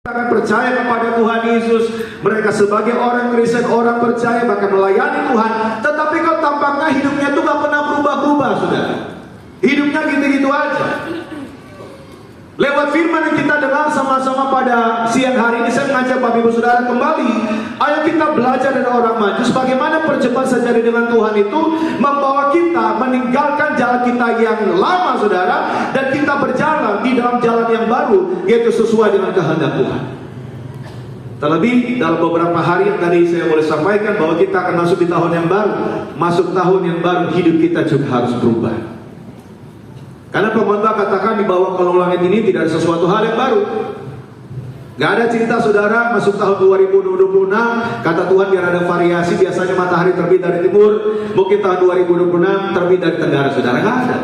akan percaya kepada Tuhan Yesus, mereka sebagai orang Kristen, orang percaya, bahkan melayani Tuhan, tetapi kok tampaknya hidupnya tuh gak pernah berubah-ubah, saudara. Hidupnya gitu-gitu aja. Lewat firman yang kita dengar sama-sama pada siang hari ini, saya mengajak Bapak Ibu Saudara kembali. Ayo kita belajar dari orang Majus bagaimana perjumpaan sejati dengan Tuhan itu membawa kita meninggalkan jalan kita yang lama, saudara, dan kita berjalan di dalam jalan yang baru, yaitu sesuai dengan kehendak Tuhan. Terlebih dalam beberapa hari yang tadi saya boleh sampaikan bahwa kita akan masuk di tahun yang baru. Masuk tahun yang baru, hidup kita juga harus berubah. Karena pengkhotbah katakan di bawah kolong langit ini tidak ada sesuatu hal yang baru. Gak ada cerita, saudara, masuk tahun 2026 kata Tuhan biar ada variasi. Biasanya matahari terbit dari timur, mungkin tahun 2026 terbit dari tenggara, saudara. Gak ada.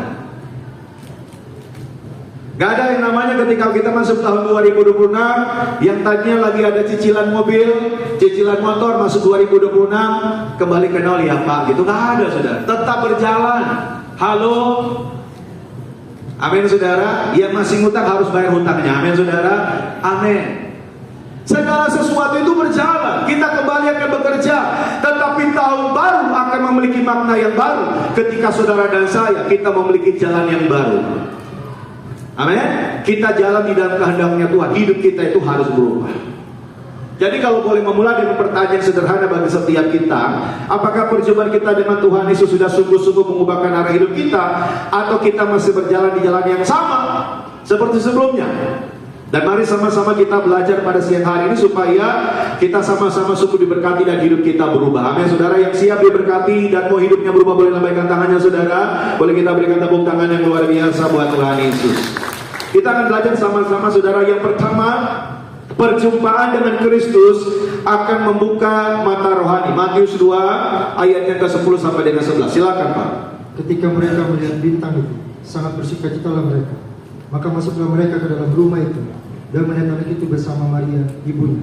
Gak ada yang namanya ketika kita masuk tahun 2026 yang tadinya lagi ada cicilan mobil, cicilan motor, masuk 2026 kembali ke nol, ya Pak, gitu. Gak ada, saudara. Tetap berjalan. Halo, amin, saudara. Yang masih ngutang harus bayar hutangnya. Amin, saudara. Amin. Segala sesuatu itu berjalan. Kita kembali akan bekerja. Tetapi tahun baru akan memiliki makna yang baru. Ketika saudara dan saya, kita memiliki jalan yang baru. Amin. Kita jalan di dalam kehendaknya Tuhan. Hidup kita itu harus berubah. Jadi kalau boleh memulai dengan pertanyaan sederhana bagi setiap kita, apakah perjumpaan kita dengan Tuhan Yesus sudah sungguh-sungguh mengubahkan arah hidup kita, atau kita masih berjalan di jalan yang sama seperti sebelumnya? Dan mari sama-sama kita belajar pada siang hari ini supaya kita sama-sama sungguh diberkati dan hidup kita berubah. Amin, saudara. Yang siap diberkati dan mau hidupnya berubah boleh lambaikan tangannya, saudara. Boleh kita berikan tepuk tangan yang luar biasa buat Tuhan Yesus. Kita akan belajar sama-sama, saudara. Yang pertama, perjumpaan dengan Kristus akan membuka mata rohani. Matius 2 ayat yang ke-10 sampai dengan 11. Silakan, Pak. Ketika mereka melihat bintang itu, sangat bersukacitalah mereka. Maka masuklah mereka ke dalam rumah itu dan melihat anak itu bersama Maria, ibunya.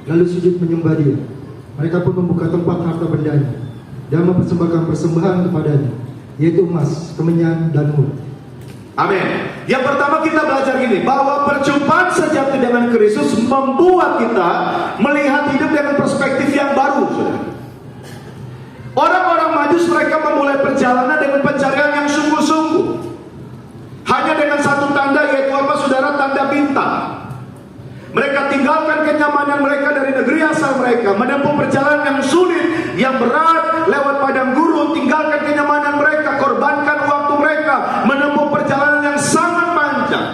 Lalu sujud menyembah dia. Mereka pun membuka tempat harta bendanya dan mempersembahkan persembahan kepadanya, yaitu emas, kemenyan, dan mur. Amin. Yang pertama kita belajar gini, bahwa perjumpaan sejati dengan Kristus membuat kita melihat hidup dengan perspektif yang baru, saudara. Orang-orang Majus, mereka memulai perjalanan dengan pencarian yang sungguh-sungguh. Hanya dengan satu tanda, yaitu apa, saudara? Tanda bintang. Mereka tinggalkan kenyamanan mereka dari negeri asal mereka, menempuh perjalanan yang sulit, yang berat, lewat padang gurun, tinggalkan kenyamanan mereka, korbankan waktu mereka, menempuh perjalanan yang sangat panjang.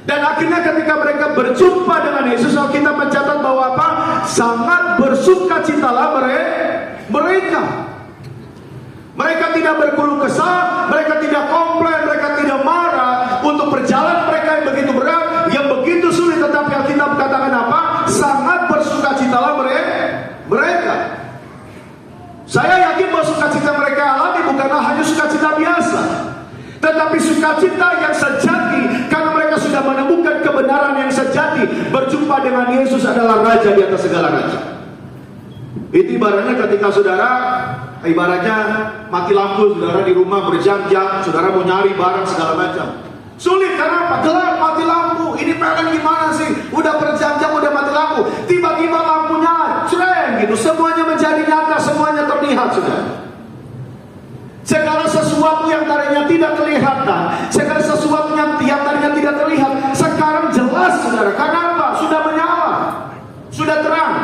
Dan akhirnya ketika mereka berjumpa dengan Yesus, kita mencatat bahwa apa? Sangat bersukacitalah mereka. Mereka tidak berkeluh kesah, mereka tidak komplain, mereka tidak marah untuk perjalanan mereka yang begitu berat, yang begitu sulit. Tetapi Alkitab katakan apa? Sangat bersukacitalah mereka. Saya yakin bahwa sukacita mereka alami bukanlah hanya sukacita biasa, tetapi sukacita yang sejati, karena mereka sudah menemukan kebenaran yang sejati. Berjumpa dengan Yesus adalah Raja di atas segala raja. Itu ibaratnya ketika saudara, ibaratnya mati lampu, saudara di rumah berjam-jam, saudara mau nyari barang segala macam. Sulit, karena apa? Gelap, mati lampu. Ini PLN gimana sih? Udah berjam-jam udah mati lampu. Tiba-tiba lampunya cereng gitu. Semuanya menjadi nyata, semuanya terlihat, saudara. Segala sesuatu yang tadinya tidak kelihatan, segala sesuatu yang tadinya tidak terlihat, sekarang jelas, saudara. Karena apa? Sudah menyala, sudah terang.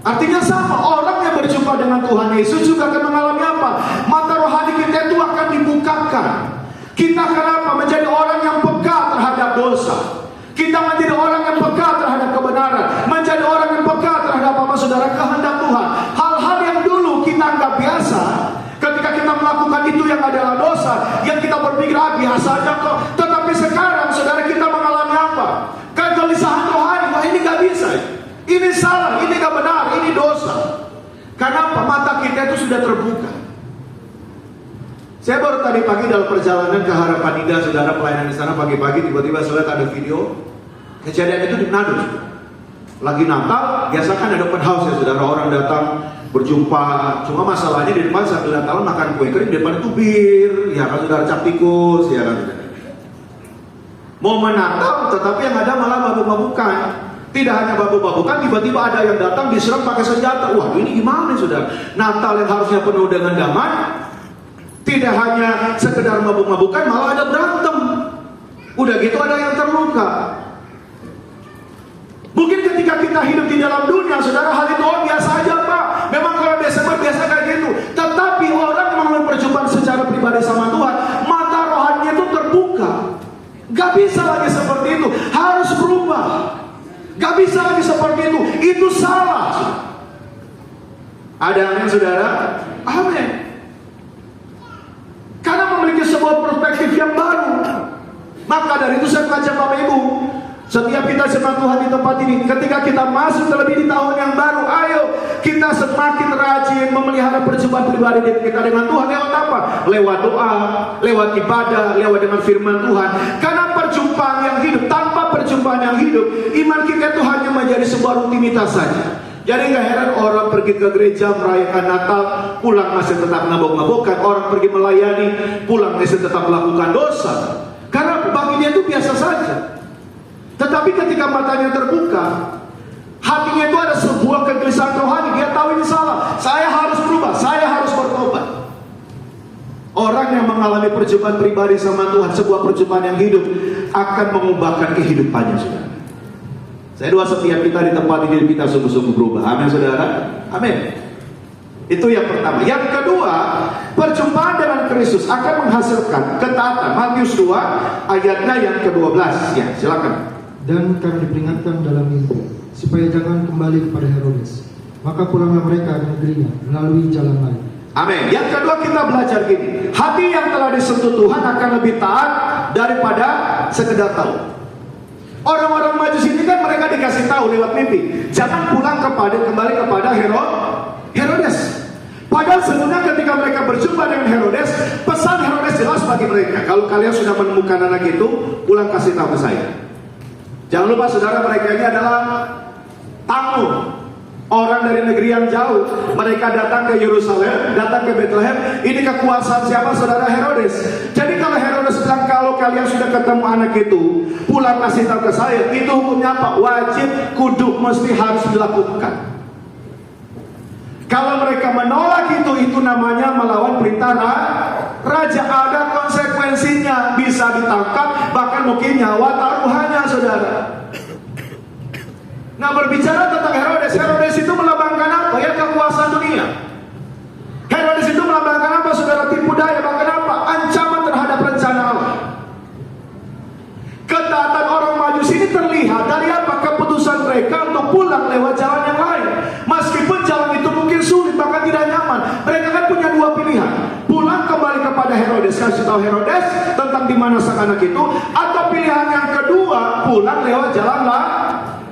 Artinya sama, orang yang berjumpa dengan Tuhan Yesus juga akan mengalami apa? Mata rohani kita itu akan dibukakan. Kita akan apa? Menjadi orang yang peka terhadap dosa. Kita menjadi orang yang peka terhadap kebenaran. Menjadi orang yang peka terhadap apa, saudara? Kehendak Tuhan. Hal-hal yang dulu kita anggap biasa, ketika kita melakukan itu yang adalah dosa, yang kita berpikir biasa aja kok. Tetapi sekarang, saudara, kita mengalami apa? Kegelisahan rohani. Wah, ini gak bisa, ini salah, ini gak benar, ini dosa. Karena apa? Mata kita itu sudah terbuka. Saya baru tadi pagi dalam perjalanan ke Harapan Indah, saudara, pelayanan di sana pagi-pagi, tiba-tiba saya lihat ada video. Kejadian itu di Manado. Lagi Natal, biasa kan ada open house ya, saudara. Orang datang berjumpa. Cuma masalahnya di depan sambil Natal makan kue kering, di depan itu bir, ya kan, saudara, cap tikus, ya kan. Momen Natal, tetapi yang ada malah mabuk-mabukan. Tidak hanya mabuk-mabukan, tiba-tiba ada yang datang diserang pakai senjata. Wah, ini gimana saudara? Natal yang harusnya penuh dengan damai, tidak hanya sekedar mabuk-mabukan, malah ada berantem. Udah gitu ada yang terluka. Mungkin ketika kita hidup di dalam dunia, saudara, hal itu biasa aja Pak. Memang kalau Desember biasa kayak gitu. Tetapi orang yang mengalami perjumpaan secara pribadi sama Tuhan, mata rohaninya itu terbuka. Gak bisa lagi seperti itu, harus berubah. Gak bisa lagi seperti itu salah. Ada amin saudara? Amin. Karena memiliki sebuah perspektif yang baru. Maka dari itu saya mengajak Bapak Ibu, setiap kita jemaat Tuhan di tempat ini, ketika kita masuk terlebih di tahun yang baru, ayo kita semakin rajin memelihara perjumpaan pribadi kita dengan Tuhan. Lewat apa? Lewat doa, lewat ibadah, lewat dengan firman Tuhan. Karena perjumpaan yang hidup, tanpa perjumpaan yang hidup, iman kita itu hanya menjadi sebuah rutinitas saja. Jadi gak heran orang pergi ke gereja merayakan Natal, pulang masih tetap mabok-mabokan. Orang pergi melayani, pulang masih tetap melakukan dosa. Karena bagi dia itu biasa saja. Tetapi ketika matanya terbuka, hatinya itu ada sebuah kegelisahan rohani. Dia tahu ini salah, saya harus berubah, saya harus bertobat. Orang yang mengalami perjumpaan pribadi sama Tuhan, sebuah perjumpaan yang hidup, akan mengubahkan kehidupannya, saudara. Saya doa setiap kita di tempat ini kita sungguh-sungguh berubah. Amin saudara. Amin. Itu yang pertama. Yang kedua, perjumpaan dengan Kristus akan menghasilkan ketaatan. Matius 2 ayatnya yang ke-12. Ya, silakan. Dan kami diperingatkan dalam mimpi, supaya jangan kembali kepada Herodes. Maka pulanglah mereka ke negerinya melalui jalan lain. Amin. Yang kedua kita belajar gini, hati yang telah disentuh Tuhan akan lebih taat daripada sekedar tahu. Orang-orang Majus ini kan mereka dikasih tahu lewat mimpi, jangan pulang kembali kepada Herodes. Padahal sebenarnya ketika mereka berjumpa dengan Herodes, pesan Herodes jelas bagi mereka. Kalau kalian sudah menemukan anak itu, pulang kasih tahu ke saya. Jangan lupa saudara, mereka ini adalah tamu, orang dari negeri yang jauh. Mereka datang ke Yerusalem, datang ke Bethlehem. Ini kekuasaan siapa? Saudara Herodes. Jadi kalau Herodes bilang kalau kalian sudah ketemu anak itu, pulang kasih tahu ke saya, itu hukumnya apa? Wajib, kudu, mesti harus dilakukan. Kalau mereka menolak itu namanya melawan perintah raja. Ada konsekuensinya, bisa ditangkap, bahkan mungkin nyawa taruhannya, saudara. Nah, berbicara tentang Herodes itu melambangkan apa? Ya, kekuasaan dunia. Herodes itu melambangkan apa, saudara? Tipu daya. Bahkan apa? Ancaman terhadap rencana Allah. Ketaatan orang Majus ini terlihat dari apa? Keputusan mereka untuk pulang lewat jalan yang lain. Meskipun jalan itu mungkin sulit, bahkan tidak nyaman. Mereka kan punya dua pilihan. Pulang kembali kepada Herodes, kasih tahu Herodes tentang di mana sang anak itu, atau pilihan yang kedua, pulang lewat jalan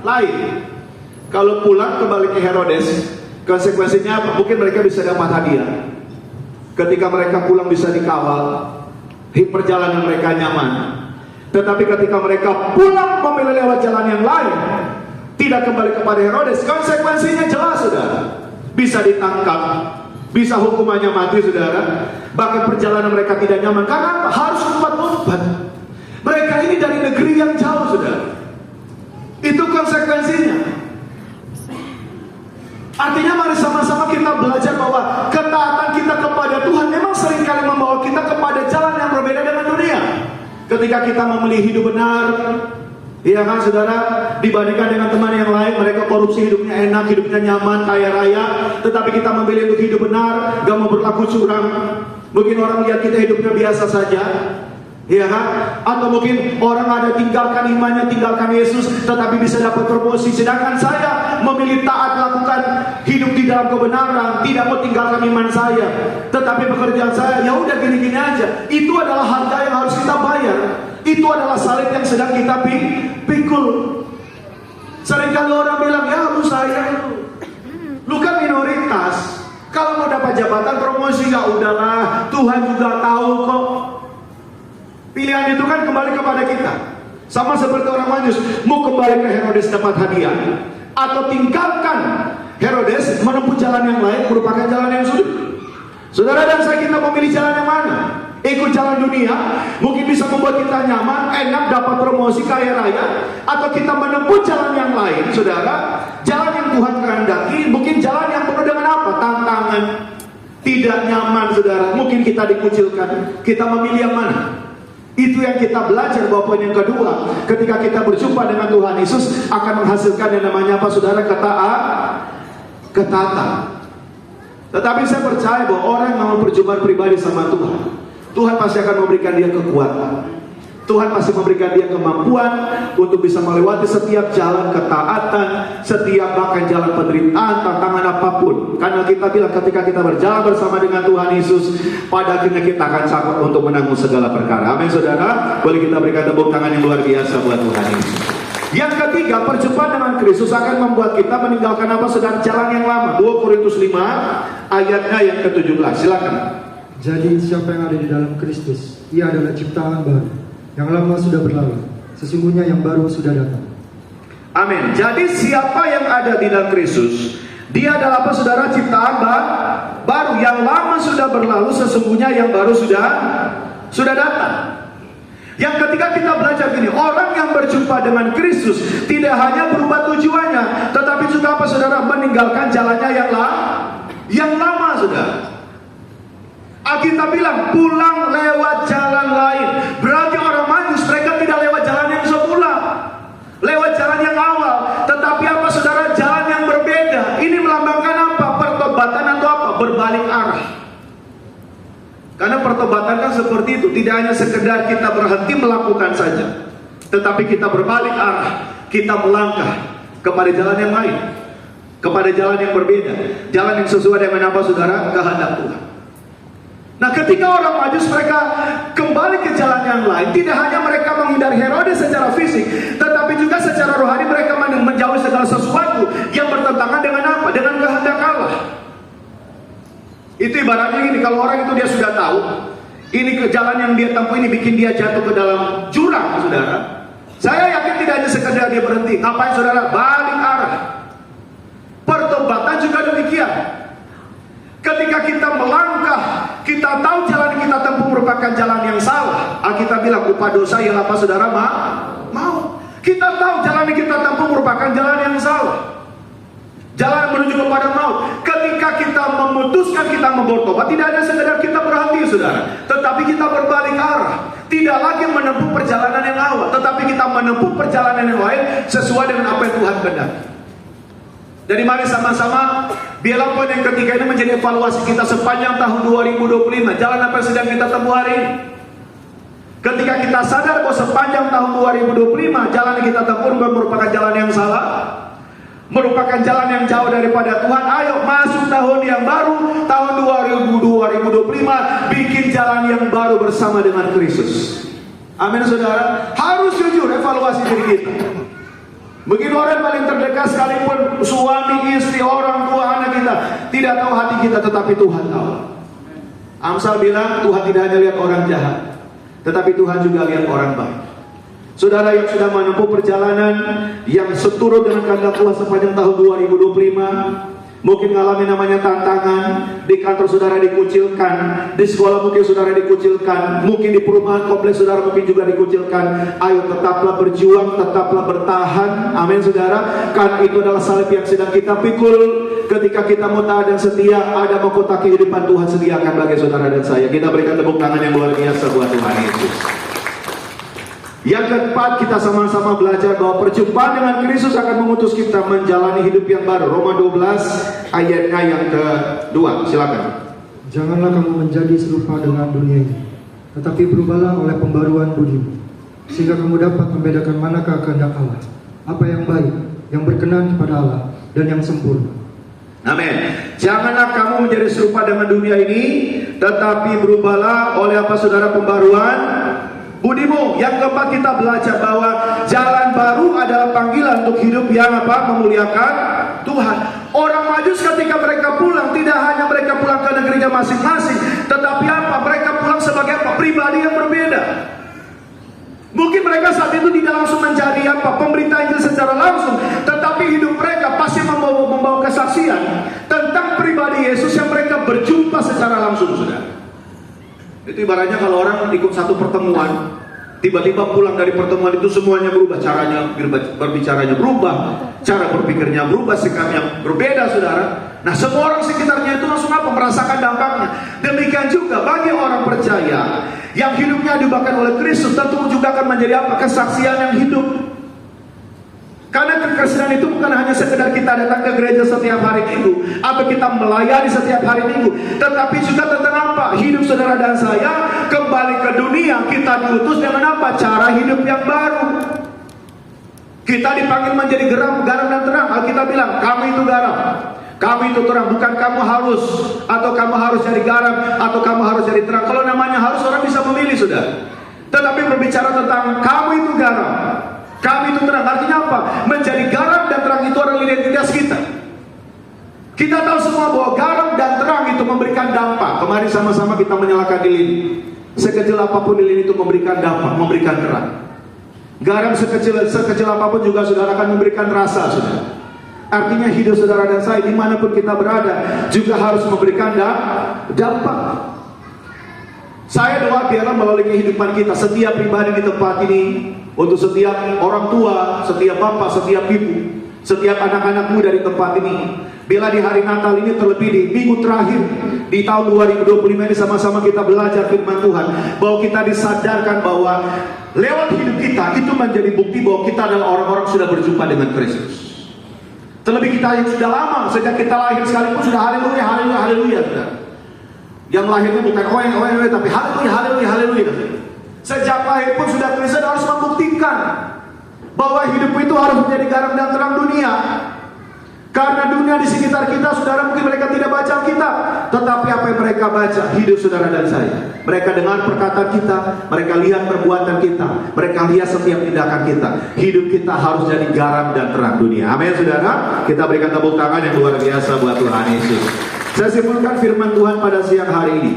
lain. Kalau pulang kembali ke Herodes, konsekuensinya apa? Mungkin mereka bisa dapat hadiah. Ketika mereka pulang bisa dikawal, perjalanan mereka nyaman. Tetapi ketika mereka pulang memilih lewat jalan yang lain, tidak kembali kepada Herodes, konsekuensinya jelas, saudara. Bisa ditangkap, bisa hukumannya mati, saudara. Bahkan perjalanan mereka tidak nyaman. Karena apa? Harus umpat-umpat. Mereka ini dari negeri yang jauh, saudara. Itu konsekuensinya. Artinya mari sama-sama kita belajar bahwa ketaatan kita kepada Tuhan memang seringkali membawa kita kepada jalan yang berbeda dengan dunia. Ketika kita memilih hidup benar, iya kan saudara, dibandingkan dengan teman yang lain, mereka korupsi, hidupnya enak, hidupnya nyaman, kaya raya. Tetapi kita memilih untuk hidup benar, gak mau berlaku curang. Mungkin orang lihat kita hidupnya biasa saja, iya kan? Atau mungkin orang ada tinggalkan imannya, tinggalkan Yesus, tetapi bisa dapat promosi. Sedangkan saya memilih taat, lakukan hidup di dalam kebenaran, tidak mau tinggalkan iman saya, tetapi pekerjaan saya ya udah gini-gini aja. Itu adalah harga yang harus kita bayar. Itu adalah salib yang sedang kita pikul. Seringkali orang bilang, ya lu saya itu, lu kan minoritas. Kalau mau dapat jabatan promosi ya udahlah, Tuhan juga tahu kok. Pilihan itu kan kembali kepada kita. Sama seperti orang Majus, mau kembali ke Herodes dapat hadiah, atau tinggalkan Herodes menempuh jalan yang lain, merupakan jalan yang sulit. Saudara dan saya, kita memilih jalan yang mana? Ikut jalan dunia mungkin bisa membuat kita nyaman, enak, dapat promosi, kaya raya. Atau kita menempuh jalan yang lain, saudara, jalan yang Tuhan kehendaki, mungkin jalan yang penuh dengan apa? Tantangan, tidak nyaman, saudara. Mungkin kita dikucilkan. Kita memilih yang mana? Itu yang kita belajar. Bahwa poin yang kedua, ketika kita berjumpa dengan Tuhan Yesus, akan menghasilkan yang namanya apa, saudara? Ketaatan. Tetapi saya percaya bahwa orang yang mau perjumpaan pribadi sama Tuhan, Tuhan pasti akan memberikan dia kekuatan. Tuhan pasti memberikan dia kemampuan untuk bisa melewati setiap jalan ketaatan, setiap bahkan jalan penderitaan, tantangan apapun. Karena kita bilang ketika kita berjalan bersama dengan Tuhan Yesus, pada akhirnya kita akan sanggup untuk menanggung segala perkara. Amin, saudara. Boleh kita berikan tepuk tangan yang luar biasa buat Tuhan Yesus. Yang ketiga, perjumpaan dengan Kristus akan membuat kita meninggalkan apa, saudara? Jalan yang lama. 2 Korintus 5 ayatnya yang ke-17. Silakan. Jadi siapa yang ada di dalam Kristus, ia adalah ciptaan baru. Yang lama sudah berlalu, sesungguhnya yang baru sudah datang. Amin. Jadi siapa yang ada di dalam Kristus, dia adalah apa, saudara? Ciptaan baru. Yang lama sudah berlalu, sesungguhnya yang baru sudah datang. Yang ketika kita belajar gini, orang yang berjumpa dengan Kristus tidak hanya berubah tujuannya, tetapi juga apa, saudara? Meninggalkan jalannya yang lama, saudara. Alkitab bilang pulang lewat jalan lain. Berarti orang Majus mereka tidak lewat jalan yang semula, lewat jalan yang awal. Tetapi apa, saudara? Jalan yang berbeda. Ini melambangkan apa? Pertobatan atau apa? Berbalik arah. Karena pertobatan kan seperti itu. Tidak hanya sekedar kita berhenti melakukan saja, tetapi kita berbalik arah. Kita melangkah kepada jalan yang lain, kepada jalan yang berbeda, jalan yang sesuai dengan apa, saudara? Kehendak Tuhan. Nah, ketika orang Majus mereka kembali ke jalan yang lain, tidak hanya mereka menghindari Herodes secara fisik, tetapi juga secara rohani mereka menjauhi segala sesuatu yang bertentangan dengan apa? Dengan kehendak Allah. Itu ibaratnya gini, kalau orang itu dia sudah tahu ini ke jalan yang dia tempuh ini bikin dia jatuh ke dalam jurang, saudara. Saya yakin tidak hanya sekedar dia berhenti. Ngapain, saudara? Balik arah. Pertobatan juga demikian. Ketika kita melangkah, kita tahu jalan yang kita tempuh merupakan jalan yang salah. Alkitab bilang upah dosa ialah apa, saudara? Mau. Kita tahu jalan yang kita tempuh merupakan jalan yang salah, jalan menuju kepada maut. Ketika kita memutuskan kita bertobat, tidak ada sekedar kita berhenti, saudara, tetapi kita berbalik arah. Tidak lagi menempuh perjalanan yang awal, tetapi kita menempuh perjalanan yang lain sesuai dengan apa yang Tuhan kehendaki. Jadi mari sama-sama, biarlah poin yang ketiga ini menjadi evaluasi kita sepanjang tahun 2025. Jalan apa yang sedang kita tempuh hari ini? Ketika kita sadar bahwa sepanjang tahun 2025 jalan yang kita tempuh merupakan jalan yang salah, merupakan jalan yang jauh daripada Tuhan. Ayo masuk tahun yang baru, tahun 2025, bikin jalan yang baru bersama dengan Kristus. Amin, saudara. Harus jujur evaluasi diri kita. Begitu orang paling terdekat sekalipun, suami, istri, orang tua, anak kita tidak tahu hati kita, tetapi Tuhan tahu. Amsal bilang Tuhan tidak hanya lihat orang jahat, tetapi Tuhan juga lihat orang baik. Saudara yang sudah menempuh perjalanan yang seturut dengan kehendak Tuhan sepanjang tahun 2025, mungkin mengalami namanya tantangan, di kantor saudara dikucilkan, di sekolah mungkin saudara dikucilkan, mungkin di perumahan kompleks saudara mungkin juga dikucilkan. Ayo tetaplah berjuang, tetaplah bertahan. Amin, saudara. Karena itu adalah salib yang sedang kita pikul. Ketika kita mau taat dan setia, ada mahkota kehidupan Tuhan sediakan bagi saudara dan saya. Kita berikan tepuk tangan yang luar biasa buat Tuhan Yesus. Yang keempat, kita sama-sama belajar bahwa perjumpaan dengan Kristus akan mengutus kita menjalani hidup yang baru. Roma 12 ayatnya yang kedua. Silakan. Janganlah kamu menjadi serupa dengan dunia ini, tetapi berubahlah oleh pembaruan budimu, sehingga kamu dapat membedakan manakah kehendak Allah, apa yang baik, yang berkenan kepada Allah, dan yang sempurna. Amin. Janganlah kamu menjadi serupa dengan dunia ini, tetapi berubahlah oleh apa, saudara? Pembaruan budimu. Yang keempat, kita belajar bahwa jalan baru adalah panggilan untuk hidup yang apa? Memuliakan Tuhan. Orang Majus ketika mereka pulang, tidak hanya mereka pulang ke negerinya masing-masing, tetapi apa? Mereka pulang sebagai apa? Pribadi yang berbeda. Mungkin mereka saat itu tidak langsung menjadi apa? Pemberita Injil secara langsung, tetapi hidup mereka pasti membawa kesaksian tentang pribadi Yesus yang mereka berjumpa secara langsung, saudara. Itu ibaratnya kalau orang ikut satu pertemuan, tiba-tiba pulang dari pertemuan itu semuanya berubah, caranya berbicaranya berubah, cara berpikirnya berubah, sikapnya berbeda, saudara. Nah, semua orang sekitarnya itu langsung apa? Merasakan dampaknya. Demikian juga bagi orang percaya yang hidupnya diubahkan oleh Kristus, tentu juga akan menjadi apa? Kesaksian yang hidup. Karena kekristenan itu bukan hanya sekedar kita datang ke gereja setiap hari Minggu atau kita melayani setiap hari Minggu, tetapi juga tentang apa? Hidup saudara dan saya kembali ke dunia, kita diutus dengan apa? Cara hidup yang baru. Kita dipanggil menjadi garam dan terang. Alkitab bilang, kamu itu garam, kamu itu terang. Bukan kamu harus, atau kamu harus jadi garam, atau kamu harus jadi terang. Kalau namanya harus, orang bisa memilih, sudah. Tetapi berbicara tentang kamu itu garam, kami itu terang, artinya apa? Menjadi garam dan terang itu adalah identitas kita. Kita tahu semua bahwa garam dan terang itu memberikan dampak. Kemarin sama-sama kita menyalakan lilin. Sekecil apapun lilin itu memberikan dampak, memberikan terang. Garam sekecil apapun juga saudara akan memberikan rasa, saudara. Artinya hidup saudara dan saya dimanapun kita berada juga harus memberikan dampak. Saya doa biarlah melalui kehidupan kita, setiap pribadi di tempat ini, untuk setiap orang tua, setiap bapak, setiap ibu, setiap anak-anak muda di tempat ini, bila di hari Natal ini, terlebih di minggu terakhir di tahun 2025 ini, sama-sama kita belajar firman Tuhan, bahwa kita disadarkan bahwa lewat hidup kita itu menjadi bukti bahwa kita adalah orang-orang sudah berjumpa dengan Kristus. Terlebih kita yang sudah lama, sejak kita lahir sekalipun sudah haleluya, haleluya, haleluya. Yang lahirnya bukan oeng, tapi haleluya, haleluya, haleluya. Sejak lahir pun sudah Kristen harus membuktikan bahwa hidup itu harus menjadi garam dan terang dunia. Karena dunia di sekitar kita, saudara, mungkin mereka tidak baca kita, tetapi apa yang mereka baca, hidup saudara dan saya. Mereka dengar perkataan kita, mereka lihat perbuatan kita, mereka lihat setiap tindakan kita. Hidup kita harus jadi garam dan terang dunia. Amin, saudara. Kita berikan tepuk tangan yang luar biasa buat Tuhan Yesus. Saya simpulkan firman Tuhan pada siang hari ini.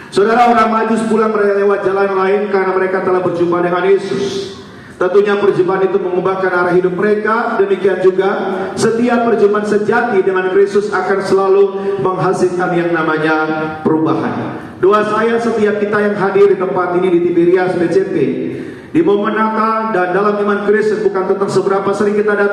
Saudara, orang Majus pulang lewat jalan lain karena mereka telah berjumpa dengan Yesus. Tentunya perjumpaan itu mengubahkan arah hidup mereka. Demikian juga setiap perjumpaan sejati dengan Kristus akan selalu menghasilkan yang namanya perubahan. Doa saya setiap kita yang hadir di tempat ini di Tiberias BCP, di momen Natal dan dalam iman Kristus, bukan tentang seberapa sering kita datang